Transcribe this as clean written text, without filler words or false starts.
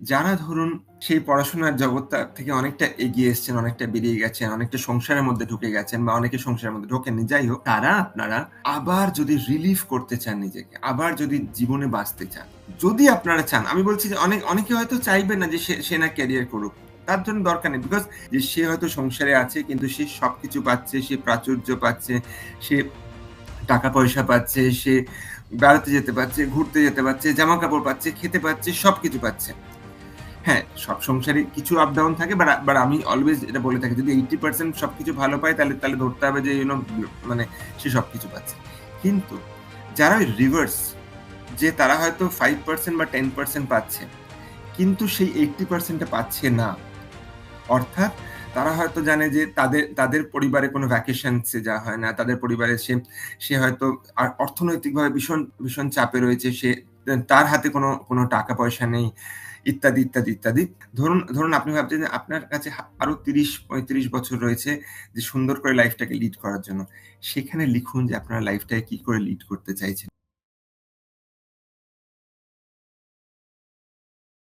যারা ধরুন সেই পড়াশোনার জগৎটা থেকে অনেকটা এগিয়ে এসছেন, অনেকটা বেরিয়ে গেছেন, অনেকটা সংসারের মধ্যে ঢুকে গেছেন বা অনেকে সংসারের মধ্যে ঢোকেননি। যাই হোক, তারা আপনারা আবার যদি রিলিভ করতে চান নিজেকে, আবার যদি জীবনে বাঁচতে চান, যদি আপনারা চান, আমি বলছি যে অনেকে হয়তো চাইবেন না যে সে না ক্যারিয়ার করুক। তার জন্য দরকার নেই। বিকজ যে সে হয়তো সংসারে আছে কিন্তু সে সবকিছু পাচ্ছে, সে প্রাচুর্য পাচ্ছে, সে টাকা পয়সা পাচ্ছে, সে বেড়াতে যেতে পারছে, ঘুরতে যেতে পারছে, জামা-কাপড় পাচ্ছে, খেতে পাচ্ছে, সবকিছু পাচ্ছে। হ্যাঁ, সব সংসারে কিছু আপ ডাউন থাকে বাট আমি অলওয়েজ এটা বলে থাকি যদি 80% সবকিছু ভালো পায় তাহলে ধরতে হবে যে মানে সে সবকিছু পাচ্ছে। কিন্তু যারা ওই রিভার্স যে তারা হয়তো 5% বা 10% পাচ্ছে, কিন্তু সেই 80% টা পাচ্ছে না। অর্থাৎ তারা হয়তো জানে যে তাদের পরিবারে কোনো ভ্যাকেশনস এ যাওয়া হয় না। তাদের পরিবারে সে হয়তো অর্থনৈতিকভাবে ভীষণ চাপে রয়েছে। তার হাতে কোনো টাকা পয়সা নেই। ইত্যাদি, ইত্যাদি, ইত্যাদি। ধরুন আপনি ভাবছেন যে আপনার কাছে আরো ৩০-৩৫ বছর রয়েছে যে সুন্দর করে লাইফটাকে লিড করার জন্য। সেখানে লিখুন যে আপনার লাইফটাকে কি করে লিড করতে চাইছেন।